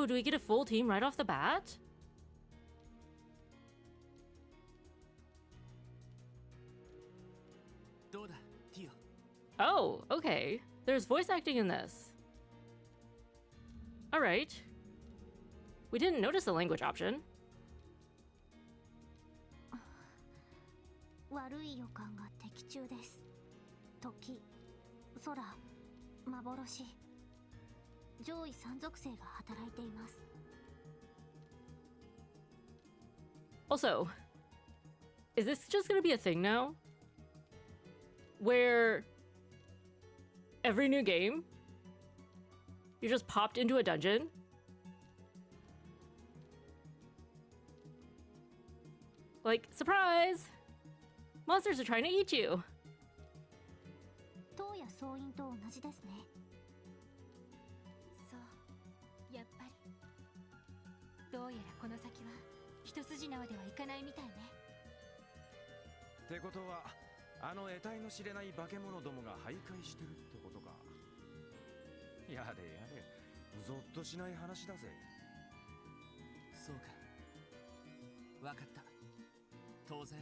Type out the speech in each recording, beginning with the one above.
Oh, do we get a full team right off the bat? Oh, okay. There's voice acting in this. Alright. We didn't notice the language option. 悪い予感が的中です。時、空、幻。上位三属性が働いています。 Also, is this just gonna be a thing now? Where every new game, you just popped into a dungeon? Like, surprise! Monsters are trying to eat you! 塔や総員と同じですね。そう、やっぱり。どうやらこの先は一筋縄ではいかないみたいね。ってことは、あの得体の知れない化け物どもが徘徊してるってことか。やれやれ、ゾッとしない話だぜ。そうか。わかった。当然、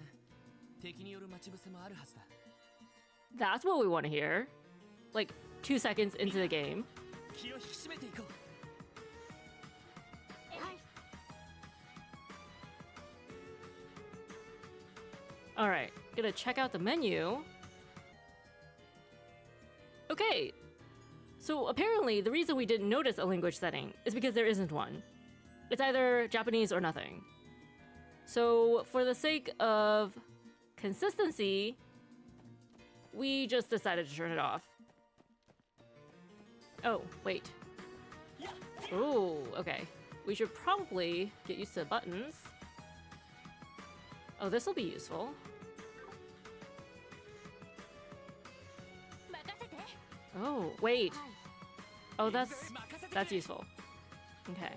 敵による待ち伏せもあるはずだ。That's what we want to hear. Like, 2 seconds into the game. 気を引き締めていこう。はい。 Alright, gonna check out the menu. Okay, so apparently the reason we didn't notice a language setting is because there isn't one. It's either Japanese or nothing. So for the sake of consistency, we just decided to turn it off. Oh, wait. Oh, okay. We should probably get used to the buttons. Oh, this will be useful. Oh, wait. Oh, that's useful. Okay.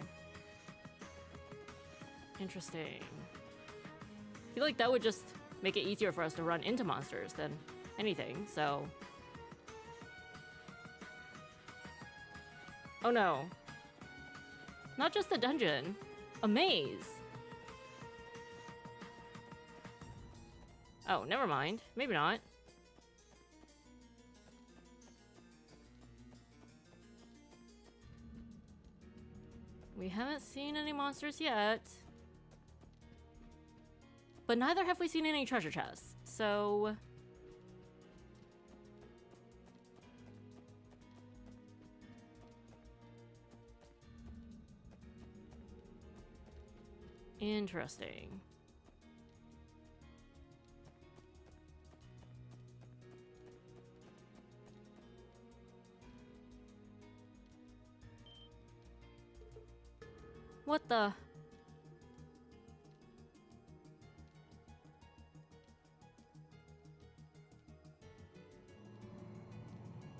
Interesting. I feel like that would just make it easier for us to run into monsters than anything, so... Oh no. Not just a dungeon. A maze. Oh, never mind. Maybe not. We haven't seen any monsters yet. But neither have we seen any treasure chests, so... Interesting. What the?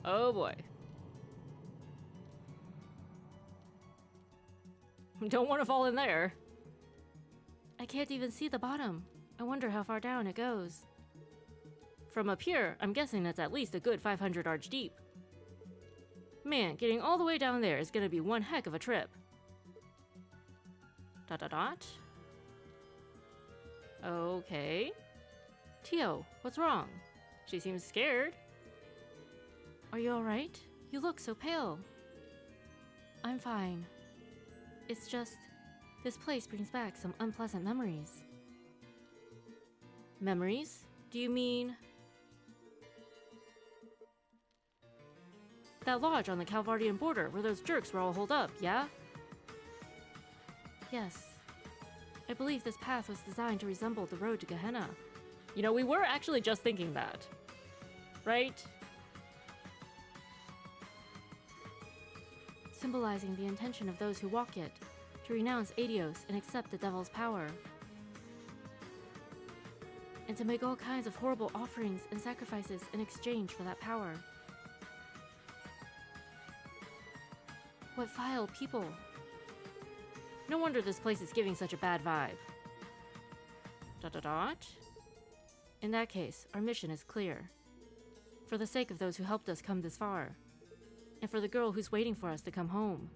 Oh boy. Don't want to fall in there. I can't even see the bottom. I wonder how far down it goes. From up here, I'm guessing that's at least a good 500 arch deep. Man, getting all the way down there is gonna be one heck of a trip. Dot dot dot. Okay. Tio, what's wrong? She seems scared. Are you alright? You look so pale. I'm fine. It's just, this place brings back some unpleasant memories. Memories? Do you mean... that lodge on the Calvardian border where those jerks were all holed up, yeah? Yes. I believe this path was designed to resemble the road to Gehenna. You know, we were actually just thinking that. Right? Symbolizing the intention of those who walk it, to renounce Adios and accept the devil's power. And to make all kinds of horrible offerings and sacrifices in exchange for that power. What vile people. No wonder this place is giving such a bad vibe. Dot dot dot. In that case, our mission is clear. For the sake of those who helped us come this far, and for the girl who's waiting for us to come home.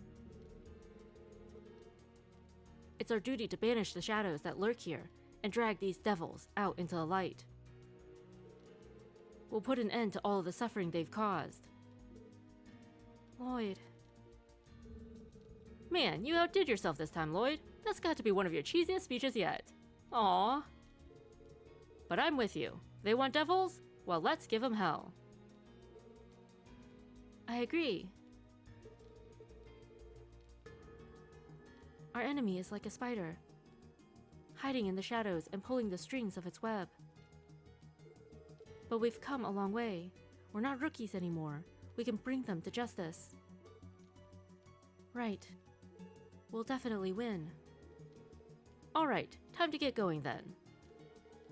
It's our duty to banish the shadows that lurk here and drag these devils out into the light. We'll put an end to all of the suffering they've caused. Lloyd. Man, you outdid yourself this time, Lloyd. That's got to be one of your cheesiest speeches yet. Aww. But I'm with you. They want devils? Well, let's give them hell. I agree. Our enemy is like a spider, hiding in the shadows and pulling the strings of its web. But we've come a long way. We're not rookies anymore. We can bring them to justice. Right. We'll definitely win. Alright, time to get going then.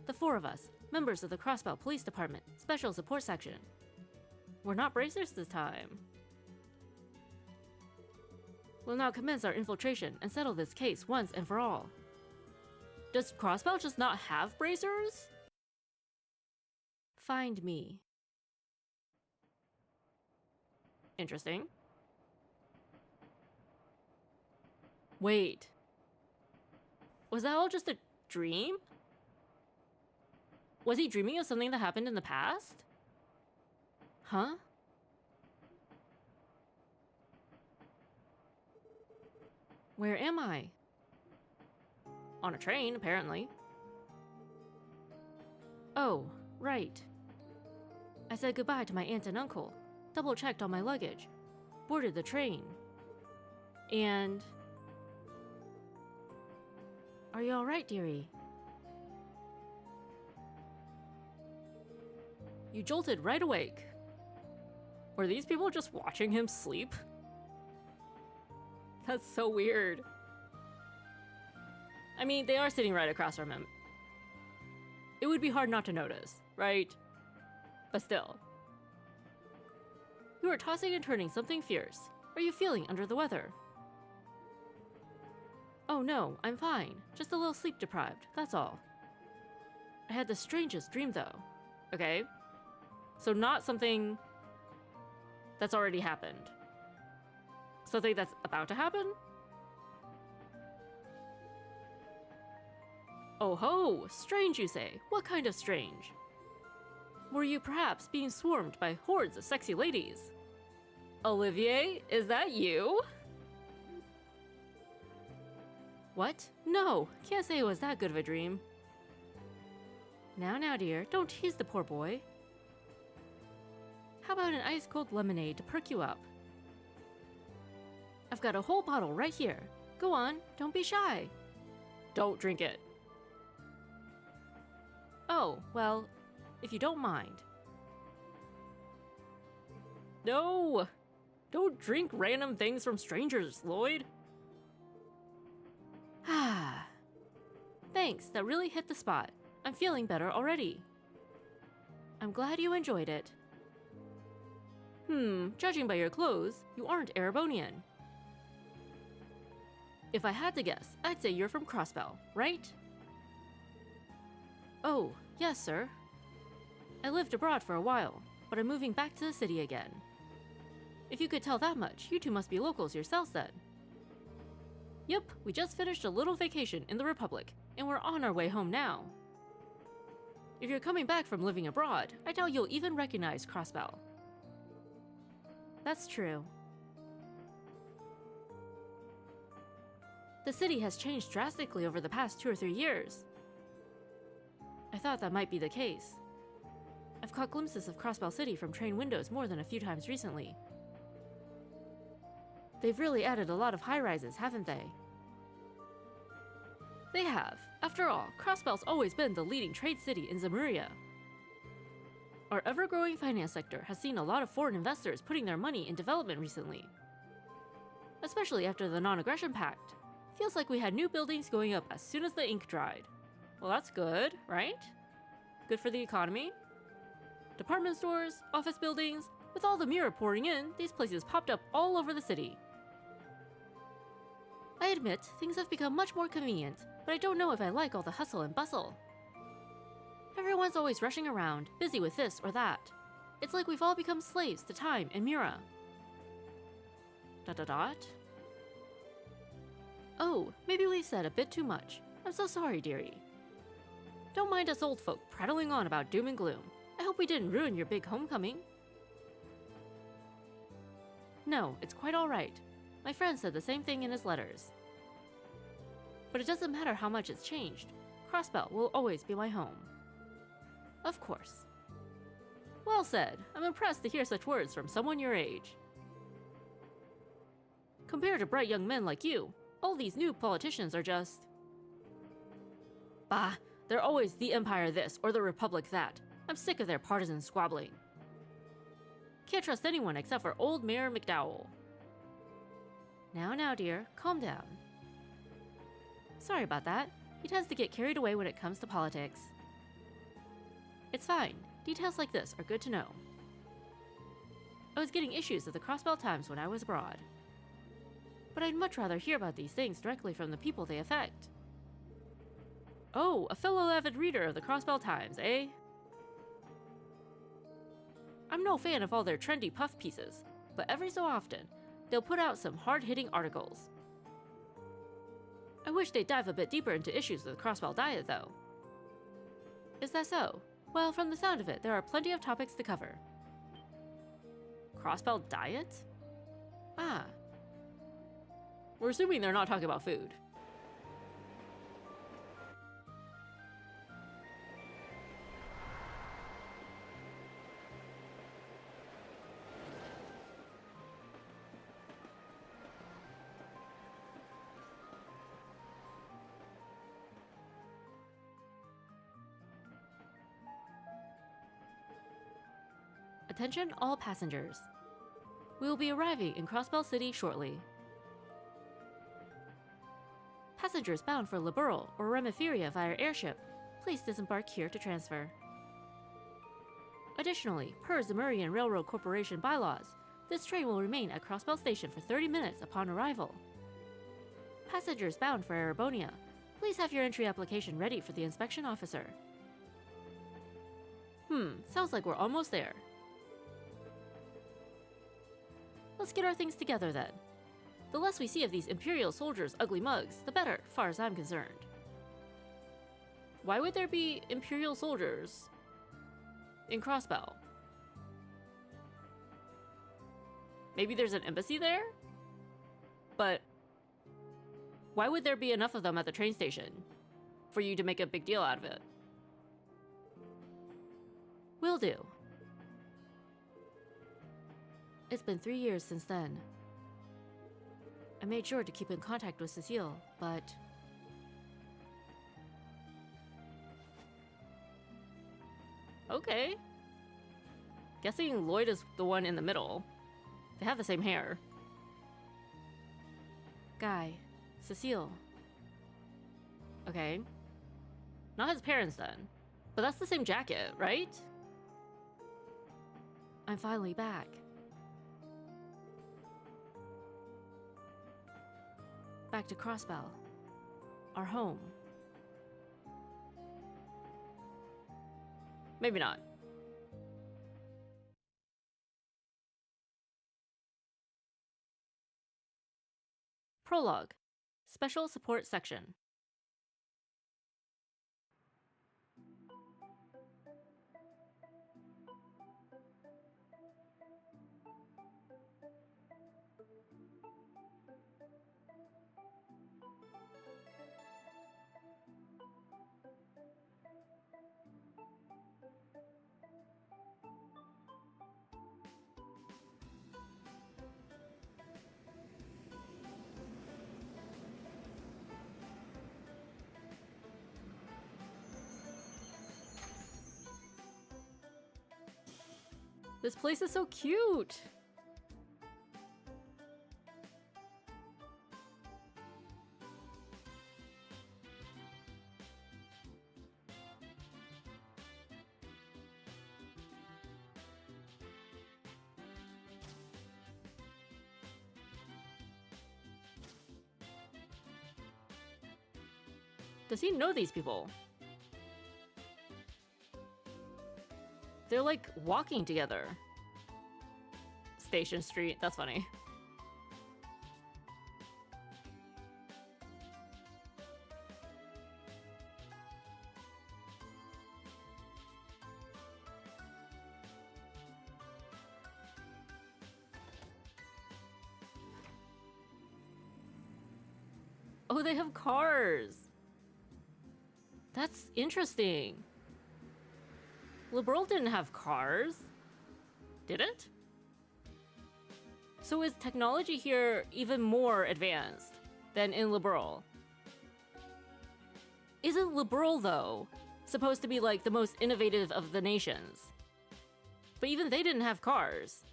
The 4 of us, members of the Crossbell Police Department, Special Support Section. We're not bracers this time. We'll now commence our infiltration and settle this case once and for all. Does Crossbell just not have bracers? Find me. Interesting. Wait. Was that all just a dream? Was he dreaming of something that happened in the past? Huh? Where am I? On a train, apparently. Oh, right. I said goodbye to my aunt and uncle, double-checked all my luggage, boarded the train, and... Are you alright, dearie? You jolted right awake. Were these people just watching him sleep? That's so weird. I mean, they are sitting right across from him. It would be hard not to notice, right? But still. You are tossing and turning something fierce. Are you feeling under the weather? Oh no, I'm fine. Just a little sleep deprived, that's all. I had the strangest dream though. Okay? So not something that's already happened. Something that's about to happen? Oh ho! Strange, you say? What kind of strange? Were you perhaps being swarmed by hordes of sexy ladies? Olivier, is that you? What? No, can't say it was that good of a dream. Now, dear, don't tease the poor boy. How about an ice-cold lemonade to perk you up? I've got a whole bottle right here. Go on, don't be shy. Don't drink it. Oh, well, if you don't mind. No! Don't drink random things from strangers, Lloyd. Ah. Thanks, that really hit the spot. I'm feeling better already. I'm glad you enjoyed it. Judging by your clothes, you aren't Erebonian. If I had to guess, I'd say you're from Crossbell, right? Oh, yes, sir. I lived abroad for a while, but I'm moving back to the city again. If you could tell that much, you two must be locals yourselves then. Yep, we just finished a little vacation in the Republic, and we're on our way home now. If you're coming back from living abroad, I doubt you'll even recognize Crossbell. That's true. The city has changed drastically over the past 2 or 3 years. I thought that might be the case. I've caught glimpses of Crossbell City from train windows more than a few times recently. They've really added a lot of high-rises, haven't they? They have. After all, Crossbell's always been the leading trade city in Zemuria. Our ever-growing finance sector has seen a lot of foreign investors putting their money in development recently. Especially after the Non-Aggression Pact. Feels like we had new buildings going up as soon as the ink dried. Well, that's good, right? Good for the economy? Department stores, office buildings, with all the mirror pouring in, these places popped up all over the city. I admit, things have become much more convenient, but I don't know if I like all the hustle and bustle. Everyone's always rushing around, busy with this or that. It's like we've all become slaves to time and Mira. ... Oh, maybe we've said a bit too much. I'm so sorry, dearie. Don't mind us old folk prattling on about doom and gloom. I hope we didn't ruin your big homecoming. No, it's quite all right. My friend said the same thing in his letters. But it doesn't matter how much it's changed. Crossbell will always be my home. Of course. Well said. I'm impressed to hear such words from someone your age. Compared to bright young men like you, all these new politicians are just... Bah, they're always the Empire this or the Republic that. I'm sick of their partisan squabbling. Can't trust anyone except for old Mayor McDowell. Now, dear, calm down. Sorry about that. He tends to get carried away when it comes to politics. It's fine. Details like this are good to know. I was getting issues of the Crossbell Times when I was abroad. But I'd much rather hear about these things directly from the people they affect. Oh, a fellow avid reader of the Crossbell Times, eh? I'm no fan of all their trendy puff pieces, but every so often, they'll put out some hard-hitting articles. I wish they'd dive a bit deeper into issues of the Crossbell diet, though. Is that so? Well, from the sound of it, there are plenty of topics to cover. Crossbell diet? Ah. We're assuming they're not talking about food. Attention all passengers. We will be arriving in Crossbell City shortly. Passengers bound for Liberal or Remiferia via airship, please disembark here to transfer. Additionally, per Zemurian Railroad Corporation bylaws, this train will remain at Crossbell Station for 30 minutes upon arrival. Passengers bound for Erebonia, please have your entry application ready for the inspection officer. Sounds like we're almost there. Let's get our things together then. The less we see of these Imperial soldiers' ugly mugs, the better, far as I'm concerned. Why would there be Imperial soldiers in Crossbell? Maybe there's an embassy there? But why would there be enough of them at the train station for you to make a big deal out of it? Will do. It's been 3 years since then. I made sure to keep in contact with Cecile, but... Okay. Guessing Lloyd is the one in the middle. They have the same hair. Guy. Cecile. Okay. Not his parents then. But that's the same jacket, right? I'm finally back. Back to Crossbell. Our home. Maybe not. Prologue. Special Support Section. This place is so cute! Does he know these people? They're like walking together. Station Street, that's funny. Oh, they have cars. That's interesting. Liberal didn't have cars, did it? So is technology here even more advanced than in Liberal? Isn't Liberal, though, supposed to be like the most innovative of the nations? But even they didn't have cars.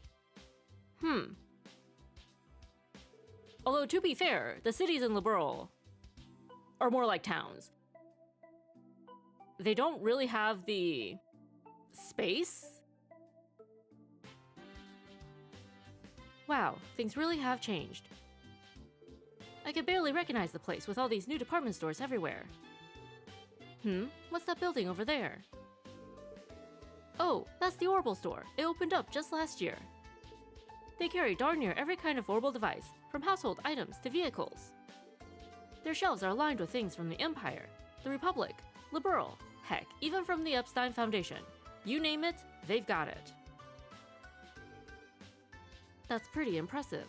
Although, to be fair, the cities in Liberal are more like towns. They don't really have the space? Wow, things really have changed. I could barely recognize the place with all these new department stores everywhere. What's that building over there? Oh, that's the Orbital store. It opened up just last year. They carry darn near every kind of Orbital device, from household items to vehicles. Their shelves are lined with things from the Empire, the Republic, Liberal, heck, even from the Epstein Foundation. You name it, they've got it. That's pretty impressive.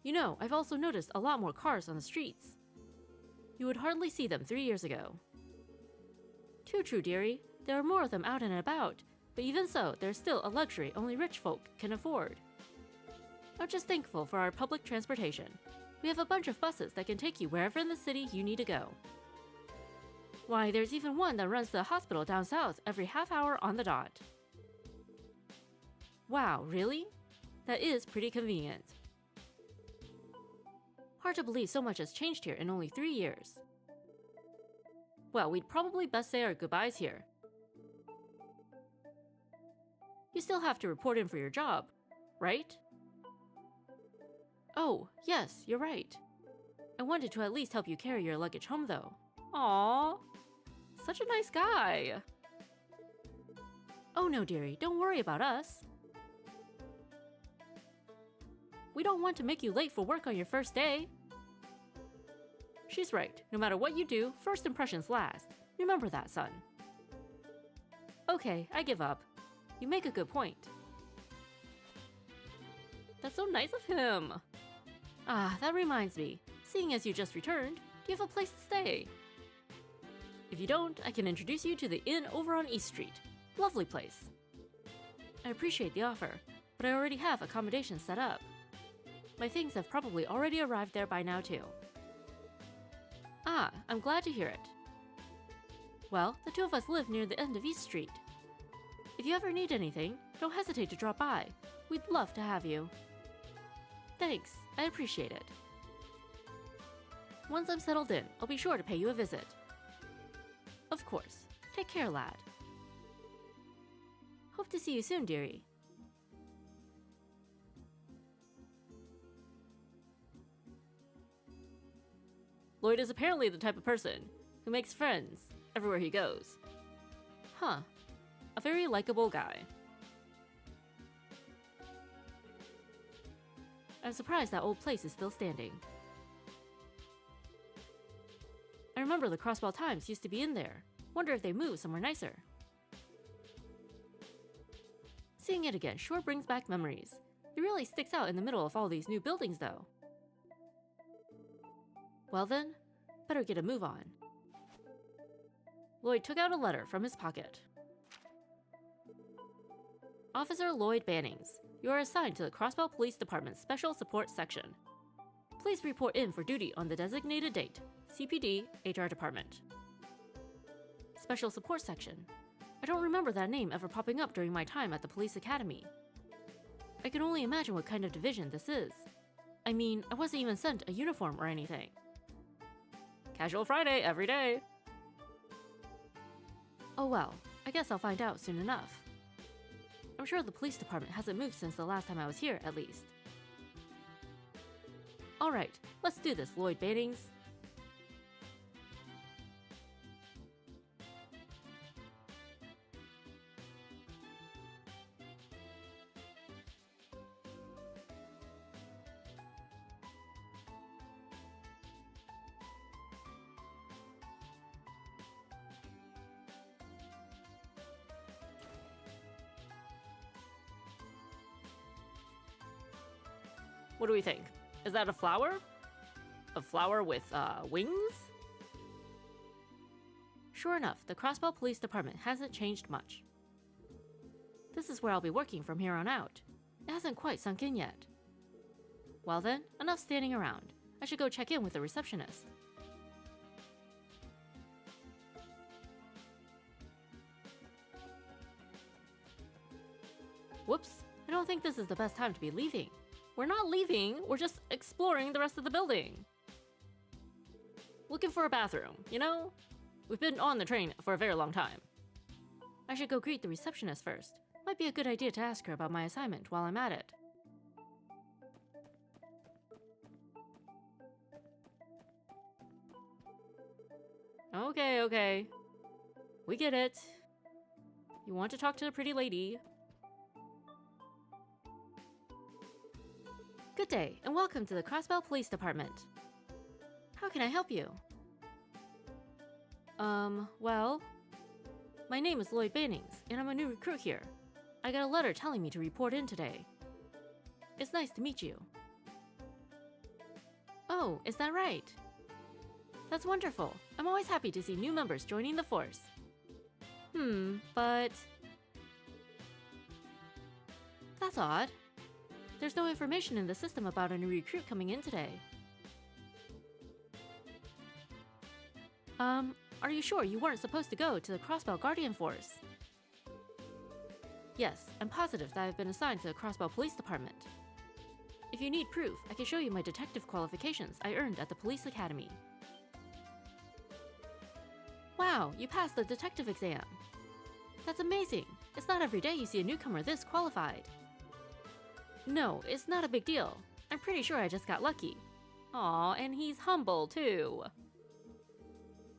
You know, I've also noticed a lot more cars on the streets. You would hardly see them 3 years ago. Too true, dearie. There are more of them out and about, but even so, there's still a luxury only rich folk can afford. I'm just thankful for our public transportation. We have a bunch of buses that can take you wherever in the city you need to go. Why, there's even one that runs to the hospital down south every half hour on the dot. Wow, really? That is pretty convenient. Hard to believe so much has changed here in only 3 years. Well, we'd probably best say our goodbyes here. You still have to report in for your job, right? Oh, yes, you're right. I wanted to at least help you carry your luggage home, though. Aww, such a nice guy. Oh no, dearie, don't worry about us. We don't want to make you late for work on your first day. She's right. No matter what you do, first impressions last. Remember that, son. Okay, I give up. You make a good point. That's so nice of him. Ah, that reminds me. Seeing as you just returned, do you have a place to stay? If you don't, I can introduce you to the inn over on East Street. Lovely place. I appreciate the offer, but I already have accommodations set up. My things have probably already arrived there by now too. Ah, I'm glad to hear it. Well, the two of us live near the end of East Street. If you ever need anything, don't hesitate to drop by. We'd love to have you. Thanks, I appreciate it. Once I'm settled in, I'll be sure to pay you a visit. Of course. Take care, lad. Hope to see you soon, dearie. Lloyd is apparently the type of person who makes friends everywhere he goes. Huh. A very likable guy. I'm surprised that old place is still standing. I remember the Crossbell Times used to be in there. Wonder if they moved somewhere nicer. Seeing it again sure brings back memories. It really sticks out in the middle of all these new buildings, though. Well then, better get a move on. Lloyd took out a letter from his pocket. Officer Lloyd Bannings, you are assigned to the Crossbell Police Department's Special Support Section. Please report in for duty on the designated date. CPD, HR Department. Special Support Section. I don't remember that name ever popping up during my time at the police academy. I can only imagine what kind of division this is. I mean, I wasn't even sent a uniform or anything. Casual Friday every day. Oh well, I guess I'll find out soon enough. I'm sure the police department hasn't moved since the last time I was here, at least. Alright, let's do this, Lloyd Bannings. What do we think? Is that a flower? A flower with, wings? Sure enough, the Crossbell Police Department hasn't changed much. This is where I'll be working from here on out. It hasn't quite sunk in yet. Well then, enough standing around. I should go check in with the receptionist. Whoops, I don't think this is the best time to be leaving. We're not leaving, we're just exploring the rest of the building. Looking for a bathroom, you know? We've been on the train for a very long time. I should go greet the receptionist first. Might be a good idea to ask her about my assignment while I'm at it. Okay. We get it. You want to talk to the pretty lady. Good day, and welcome to the Crossbell Police Department. How can I help you? Well, my name is Lloyd Bannings, and I'm a new recruit here. I got a letter telling me to report in today. It's nice to meet you. Oh, is that right? That's wonderful. I'm always happy to see new members joining the force. But... That's odd. There's no information in the system about a new recruit coming in today. Are you sure you weren't supposed to go to the Crossbell Guardian Force? Yes, I'm positive that I've been assigned to the Crossbell Police Department. If you need proof, I can show you my detective qualifications I earned at the Police Academy. Wow, you passed the detective exam. That's amazing. It's not every day you see a newcomer this qualified. No, it's not a big deal. I'm pretty sure I just got lucky. Aw, and he's humble too.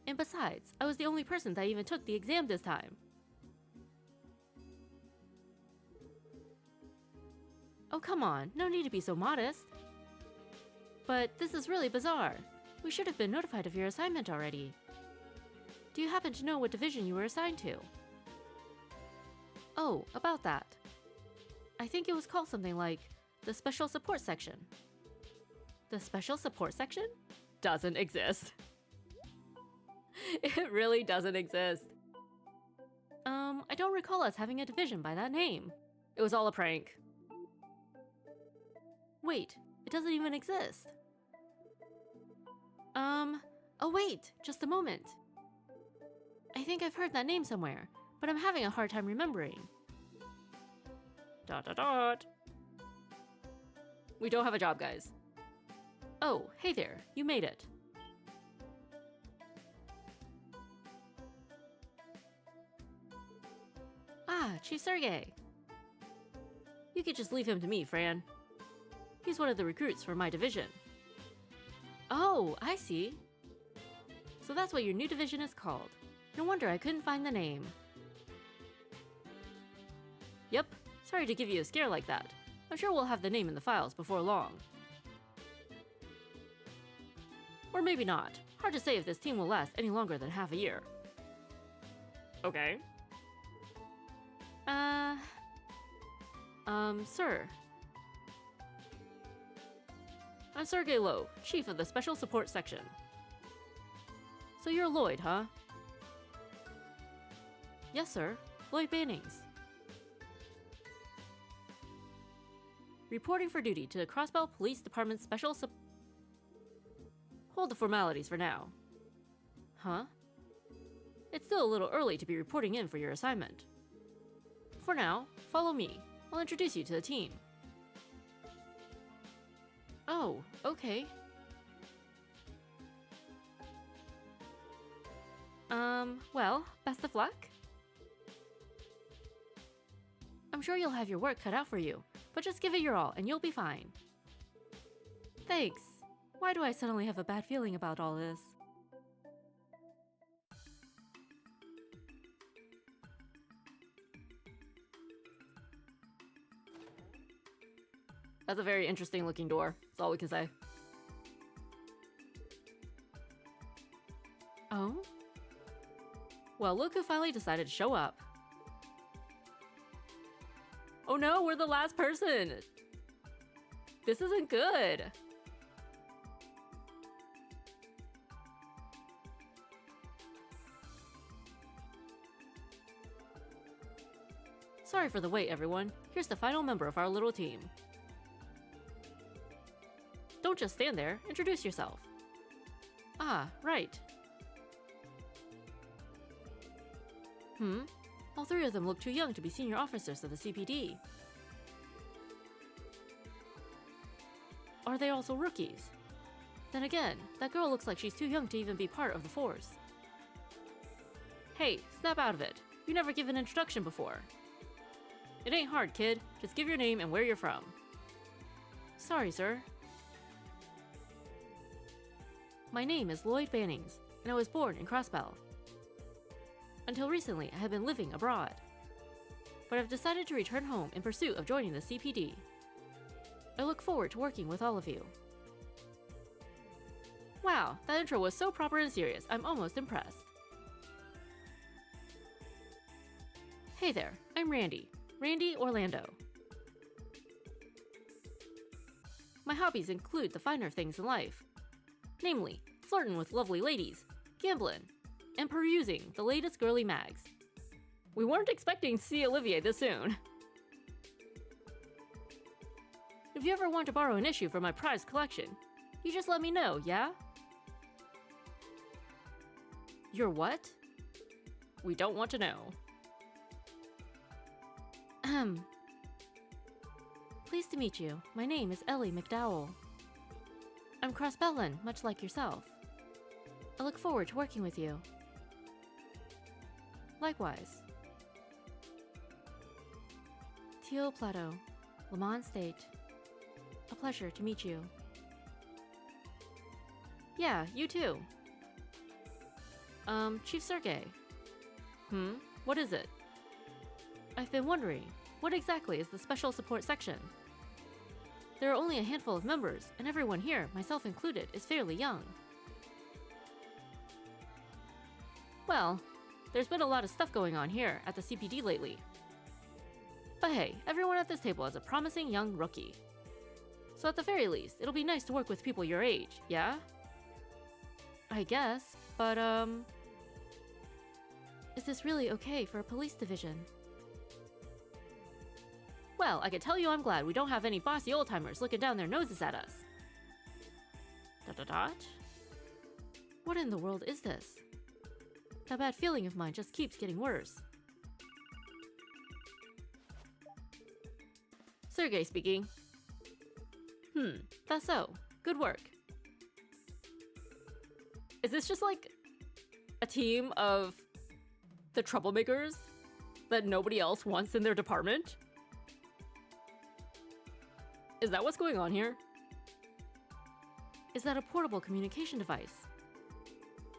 And besides, I was the only person that even took the exam this time. Oh, come on, no need to be so modest. But this is really bizarre. We should have been notified of your assignment already. Do you happen to know what division you were assigned to? Oh, about that. I think it was called something like the Special Support Section. The Special Support Section? Doesn't exist. It really doesn't exist. I don't recall us having a division by that name. It was all a prank. Wait, it doesn't even exist. Oh wait, just a moment. I think I've heard that name somewhere, but I'm having a hard time remembering. ... We don't have a job, guys. Oh, hey there, you made it. Ah, Chief Sergey. You could just leave him to me, Fran. He's one of the recruits for my division. Oh, I see. So that's what your new division is called. No wonder I couldn't find the name. Yep, sorry to give you a scare like that. I'm sure we'll have the name in the files before long. Or maybe not. Hard to say if this team will last any longer than half a year. Okay. Sir. I'm Sergey Lowe, Chief of the Special Support Section. So you're Lloyd, huh? Yes, sir. Lloyd Bannings. Reporting for duty to the Crossbell Police Department Special Hold the formalities for now. Huh? It's still a little early to be reporting in for your assignment. For now, follow me. I'll introduce you to the team. Oh, okay. Well, best of luck. I'm sure you'll have your work cut out for you, but just give it your all and you'll be fine. Thanks. Why do I suddenly have a bad feeling about all this? That's a very interesting looking door. That's all we can say. Oh? Well, look who finally decided to show up. Oh no, we're the last person! This isn't good! Sorry for the wait, everyone. Here's the final member of our little team. Don't just stand there. Introduce yourself. Ah, right. All three of them look too young to be senior officers of the CPD. Are they also rookies? Then again, that girl looks like she's too young to even be part of the force. Hey, snap out of it. You never give an introduction before. It ain't hard, kid. Just give your name and where you're from. Sorry, sir. My name is Lloyd Bannings, and I was born in Crossbell. Until recently, I have been living abroad. But I've decided to return home in pursuit of joining the CPD. I look forward to working with all of you. Wow, that intro was so proper and serious, I'm almost impressed. Hey there, I'm Randy. Randy Orlando. My hobbies include the finer things in life. Namely, flirting with lovely ladies, gambling, and perusing the latest girly mags. We weren't expecting to see Olivier this soon. If you ever want to borrow an issue from my prized collection, you just let me know, yeah? Your what? We don't want to know. Pleased to meet you. My name is Ellie McDowell. I'm Crossbellan, much like yourself. I look forward to working with you. Likewise. Teal Plateau, Lamont State. A pleasure to meet you. Yeah, you too. Chief Sergey. What is it? I've been wondering, what exactly is the Special Support Section? There are only a handful of members, and everyone here, myself included, is fairly young. Well, there's been a lot of stuff going on here at the CPD lately. But hey, everyone at this table is a promising young rookie. So at the very least, it'll be nice to work with people your age, yeah? I guess, but is this really okay for a police division? Well, I can tell you I'm glad we don't have any bossy old-timers looking down their noses at us. ... What in the world is this? That bad feeling of mine just keeps getting worse. Sergey speaking. That's so. Good work. Is this just like a team of the troublemakers that nobody else wants in their department? Is that what's going on here? Is that a portable communication device?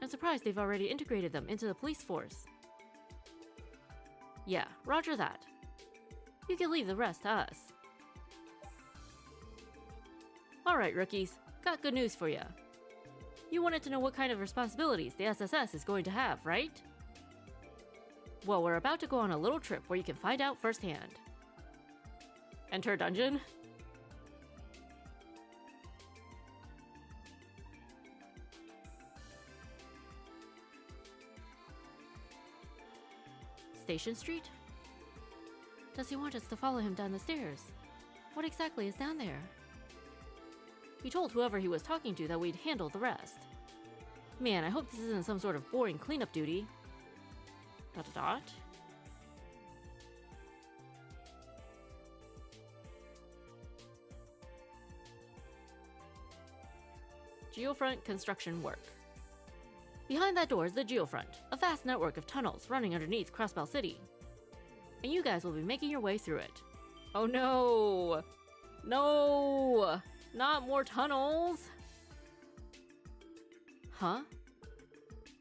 I'm surprised they've already integrated them into the police force. Yeah, roger that. You can leave the rest to us. Alright, rookies. Got good news for you. You wanted to know what kind of responsibilities the SSS is going to have, right? Well, we're about to go on a little trip where you can find out firsthand. Enter dungeon? Station Street? Does he want us to follow him down the stairs? What exactly is down there? He told whoever he was talking to that we'd handle the rest. Man, I hope this isn't some sort of boring cleanup duty. ... Geofront construction work. Behind that door is the Geofront, a vast network of tunnels running underneath Crossbell City. And you guys will be making your way through it. Oh no! No! Not more tunnels! Huh?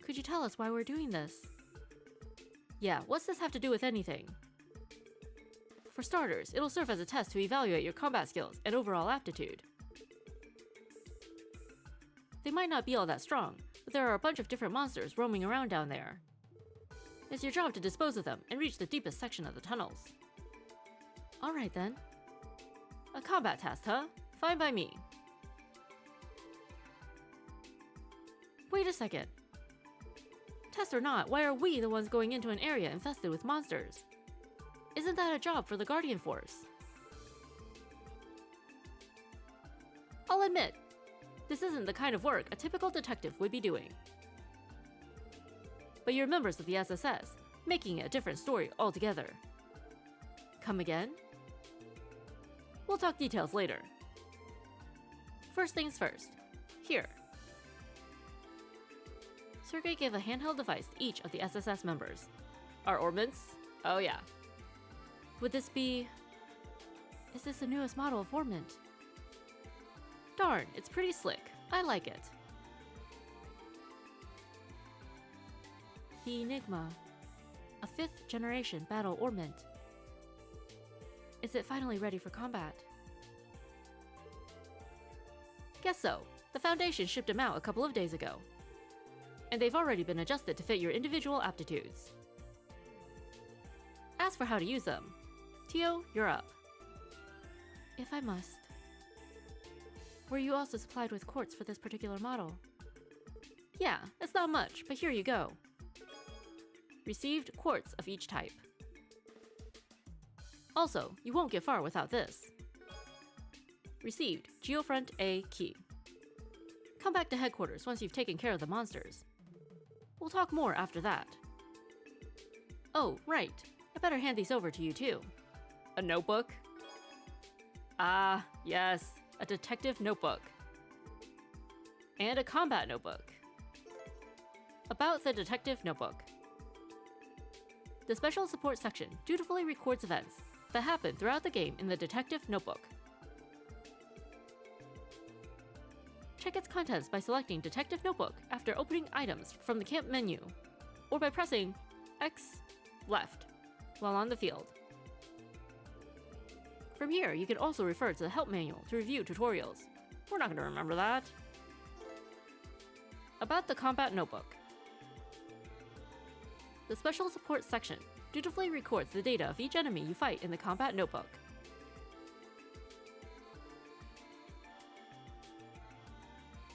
Could you tell us why we're doing this? Yeah, what's this have to do with anything? For starters, it'll serve as a test to evaluate your combat skills and overall aptitude. They might not be all that strong, but there are a bunch of different monsters roaming around down there. It's your job to dispose of them and reach the deepest section of the tunnels. Alright then. A combat test, huh? Fine by me. Wait a second. Test or not, why are we the ones going into an area infested with monsters? Isn't that a job for the Guardian Force? I'll admit, this isn't the kind of work a typical detective would be doing. But you're members of the SSS, making it a different story altogether. Come again? We'll talk details later. First things first. Here. Sergei gave a handheld device to each of the SSS members. Our orbments? Oh yeah. Would this be... Is this the newest model of orbment? Darn, it's pretty slick. I like it. The Enigma. A 5th generation battle orbment. Is it finally ready for combat? Guess so. The Foundation shipped them out a couple of days ago. And they've already been adjusted to fit your individual aptitudes. As for how to use them, Tio, you're up. If I must. Were you also supplied with quartz for this particular model? Yeah, it's not much, but here you go. Received quartz of each type. Also, you won't get far without this. Received Geofront A key. Come back to headquarters once you've taken care of the monsters. We'll talk more after that. Oh, right. I better hand these over to you too. A notebook? Ah, yes. A detective notebook. And a combat notebook. About the detective notebook. The Special Support section dutifully records events that happen throughout the game in the detective notebook. Check its contents by selecting Detective Notebook after opening items from the camp menu, or by pressing X left while on the field. From here, you can also refer to the help manual to review tutorials. We're not going to remember that. About the Combat Notebook. The Special Support section dutifully records the data of each enemy you fight in the Combat Notebook.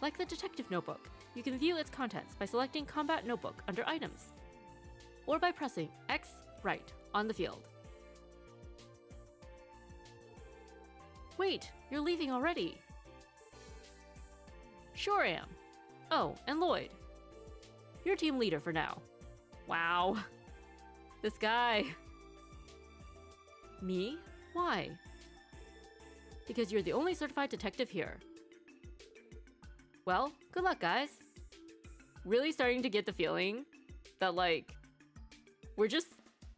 Like the Detective Notebook, you can view its contents by selecting Combat Notebook under Items, or by pressing X right on the field. Wait, you're leaving already. Sure am. Oh, and Lloyd. You're team leader for now. Wow. This guy. Me? Why? Because you're the only certified detective here. Well, good luck, guys. Really starting to get the feeling that, like, we're just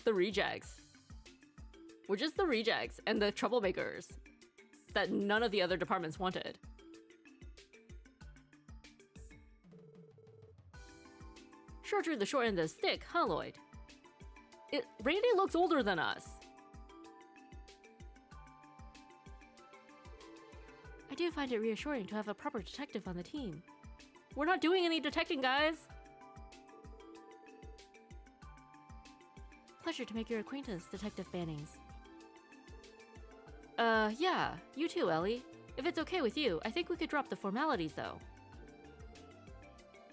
the rejects. We're just the rejects and the troublemakers that none of the other departments wanted. Sure drew the short end of the stick, huh, Lloyd? Randy looks older than us. I do find it reassuring to have a proper detective on the team. We're not doing any detecting, guys! Pleasure to make your acquaintance, Detective Bannings. Yeah, you too, Ellie. If it's okay with you, I think we could drop the formalities, though.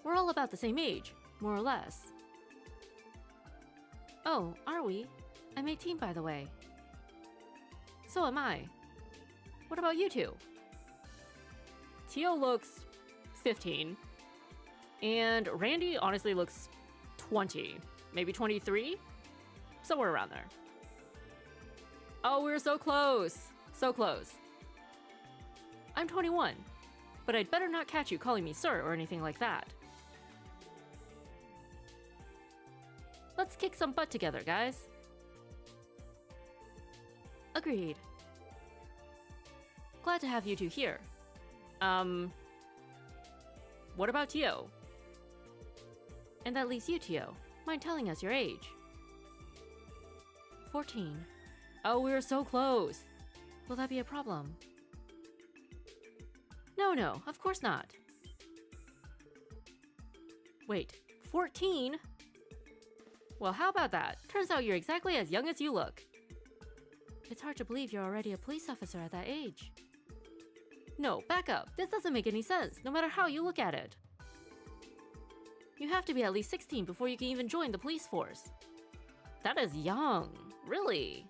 We're all about the same age, more or less. Oh, are we? I'm 18, by the way. So am I. What about you two? Tio looks 15. And Randy honestly looks 20. Maybe 23? Somewhere around there. Oh, we're so close. So close. I'm 21. But I'd better not catch you calling me sir or anything like that. Let's kick some butt together, guys. Agreed. Glad to have you two here. What about Tio? And that leaves you, Tio. Mind telling us your age? 14. Oh, we were so close. Will that be a problem? No, of course not. Wait, 14? Well, how about that? Turns out you're exactly as young as you look. It's hard to believe you're already a police officer at that age. No, back up. This doesn't make any sense, no matter how you look at it. You have to be at least 16 before you can even join the police force. That is young. Really?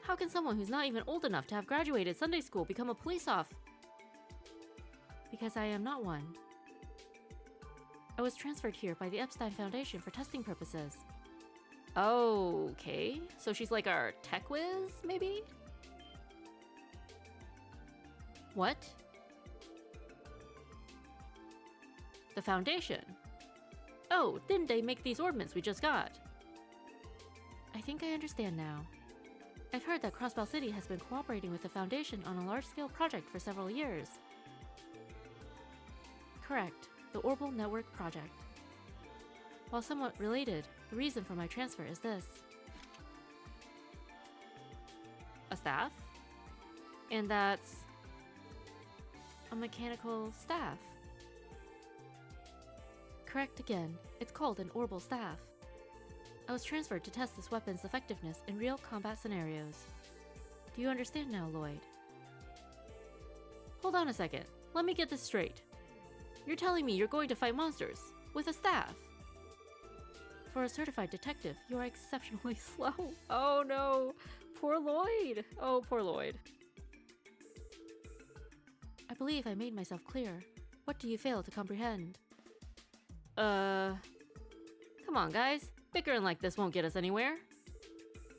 How can someone who's not even old enough to have graduated Sunday school become a police officer? Because I am not one. I was transferred here by the Epstein Foundation for testing purposes. Okay, so she's like our tech whiz, maybe? What? The Foundation? Oh, didn't they make these ordnance we just got? I think I understand now. I've heard that Crossbell City has been cooperating with the Foundation on a large-scale project for several years. Correct, the Orbital Network Project. While somewhat related, the reason for my transfer is this. A staff? And that's a mechanical staff. Correct again, it's called an orbital staff. I was transferred to test this weapon's effectiveness in real combat scenarios. Do you understand now, Lloyd? Hold on a second, let me get this straight. You're telling me you're going to fight monsters with a staff? For a certified detective, you are exceptionally slow. Oh no, poor Lloyd. Oh, poor Lloyd. I believe I made myself clear. What do you fail to comprehend? Come on, guys. Bickering like this won't get us anywhere.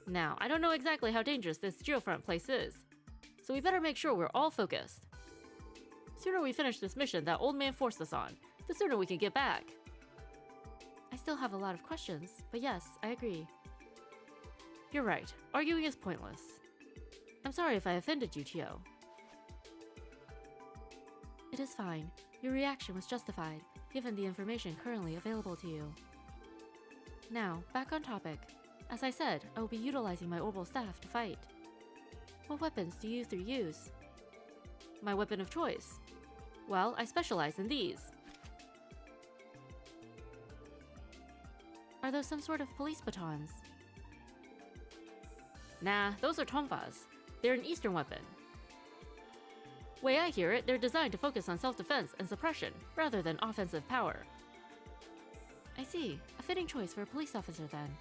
Now, I don't know exactly how dangerous this geofront place is, so we better make sure we're all focused. Sooner we finish this mission that old man forced us on, the sooner we can get back. I still have a lot of questions, but yes, I agree. You're right. Arguing is pointless. I'm sorry if I offended you, Tio. It is fine. Your reaction was justified, given the information currently available to you. Now, back on topic. As I said, I will be utilizing my orbital staff to fight. What weapons do you three use? My weapon of choice? Well, I specialize in these. Are those some sort of police batons? Nah, those are tonfas. They're an Eastern weapon. Way I hear it, they're designed to focus on self-defense and suppression, rather than offensive power. I see. A fitting choice for a police officer, then.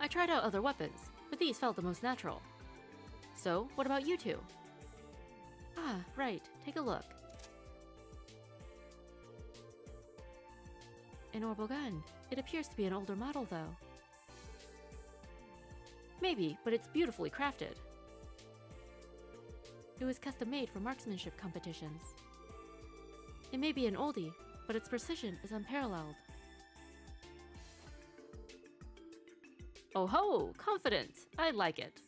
I tried out other weapons, but these felt the most natural. So, what about you two? Ah, right. Take a look. An orbital gun. It appears to be an older model, though. Maybe, but it's beautifully crafted. It was custom-made for marksmanship competitions. It may be an oldie, but its precision is unparalleled. Oh ho! Confident! I like it.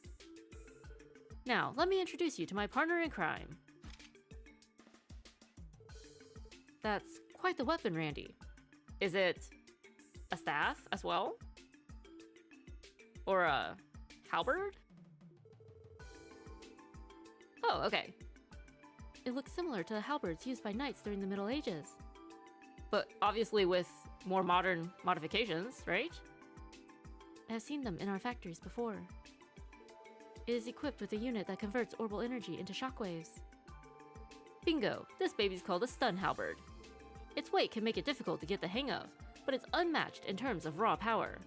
Now, let me introduce you to my partner in crime. That's quite the weapon, Randy. Is it a staff as well? Or a halberd? Oh, okay. It looks similar to the halberds used by knights during the Middle Ages. But obviously with more modern modifications, right? I have seen them in our factories before. It is equipped with a unit that converts orbital energy into shockwaves. Bingo! This baby's called a stun halberd. Its weight can make it difficult to get the hang of, but it's unmatched in terms of raw power.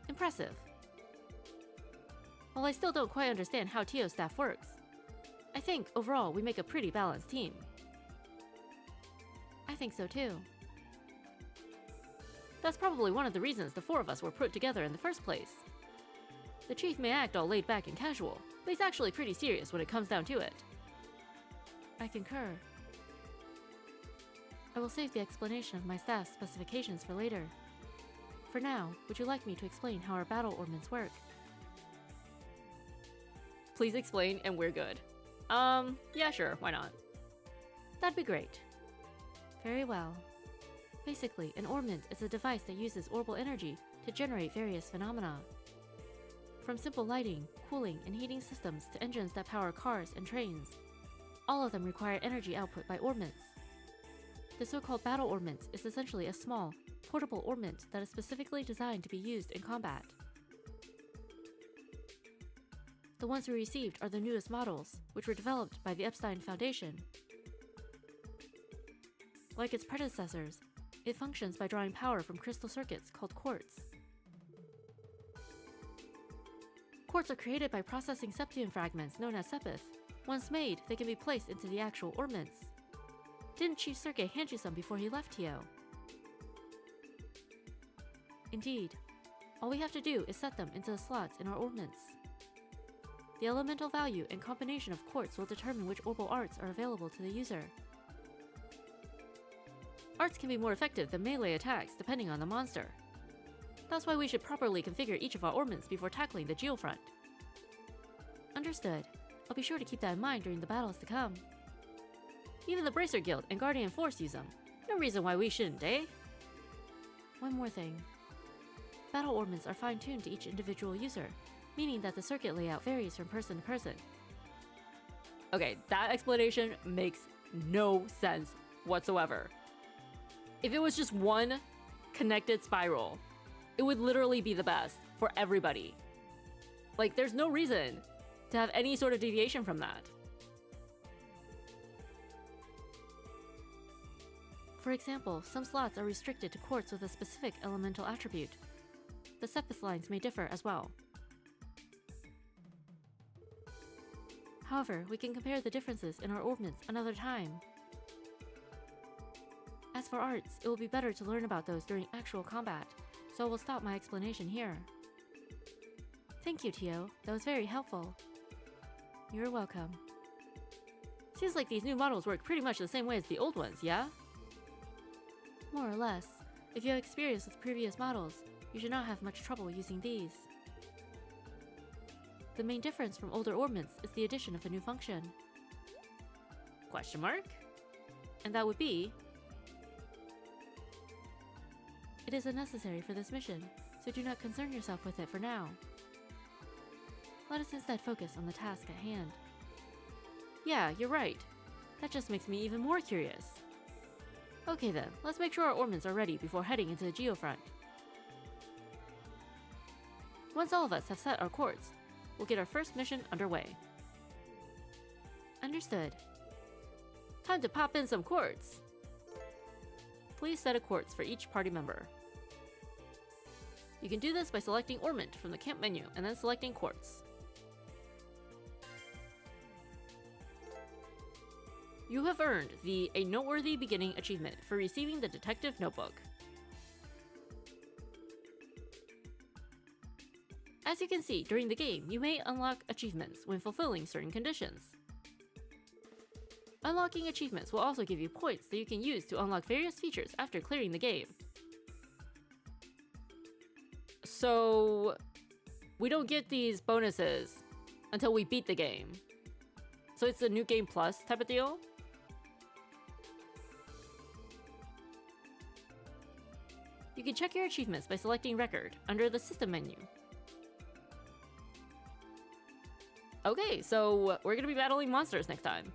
Impressive. While I still don't quite understand how Tio's staff works, I think overall we make a pretty balanced team. I think so too. That's probably one of the reasons the four of us were put together in the first place. The chief may act all laid back and casual, but he's actually pretty serious when it comes down to it. I concur. I will save the explanation of my staff's specifications for later. For now, would you like me to explain how our battle ordnance work? Please explain and we're good. Yeah, sure, why not? That'd be great. Very well. Basically, an ordnance is a device that uses orbital energy to generate various phenomena. From simple lighting, cooling, and heating systems to engines that power cars and trains. All of them require energy output by ordnance. The so-called battle ordnance is essentially a small, portable ordnance that is specifically designed to be used in combat. The ones we received are the newest models, which were developed by the Epstein Foundation. Like its predecessors, it functions by drawing power from crystal circuits called quartz. Quartz are created by processing septium fragments known as sepith. Once made, they can be placed into the actual orbments. Didn't Chief Sergei hand you some before he left, Tio? Indeed. All we have to do is set them into the slots in our orbments. The elemental value and combination of quartz will determine which orbal arts are available to the user. Arts can be more effective than melee attacks depending on the monster. That's why we should properly configure each of our orbments before tackling the geofront. Understood. I'll be sure to keep that in mind during the battles to come. Even the Bracer Guild and Guardian Force use them. No reason why we shouldn't, eh? One more thing. Battle orbments are fine-tuned to each individual user, meaning that the circuit layout varies from person to person. Okay, that explanation makes no sense whatsoever. If it was just one connected spiral, it would literally be the best for everybody. Like, there's no reason to have any sort of deviation from that. For example, some slots are restricted to quartz with a specific elemental attribute. The sepith lines may differ as well. However, we can compare the differences in our orbments another time. As for arts, it will be better to learn about those during actual combat, so I will stop my explanation here. Thank you, Tio. That was very helpful. You're welcome. Seems like these new models work pretty much the same way as the old ones, yeah? More or less. If you have experience with previous models, you should not have much trouble using these. The main difference from older orbments is the addition of a new function. Question mark? And that would be... It is unnecessary for this mission, so do not concern yourself with it for now. Let us instead focus on the task at hand. Yeah, you're right. That just makes me even more curious. Okay then, let's make sure our orbments are ready before heading into the geofront. Once all of us have set our quartz, we'll get our first mission underway. Understood. Time to pop in some quartz. Please set a quartz for each party member. You can do this by selecting Ornament from the camp menu and then selecting quartz. You have earned the A Noteworthy Beginning achievement for receiving the Detective Notebook. As you can see, during the game, you may unlock achievements when fulfilling certain conditions. Unlocking achievements will also give you points that you can use to unlock various features after clearing the game. So, we don't get these bonuses until we beat the game. So it's a New Game Plus type of deal? You can check your achievements by selecting Record under the System menu. Okay, so we're gonna be battling monsters next time.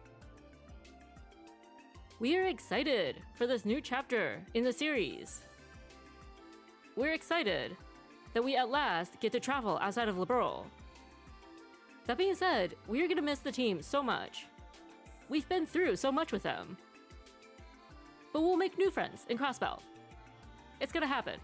We are excited for this new chapter in the series. We're excited that we at last get to travel outside of Liberl. That being said, we are gonna miss the team so much. We've been through so much with them. But we'll make new friends in Crossbell. It's gonna happen.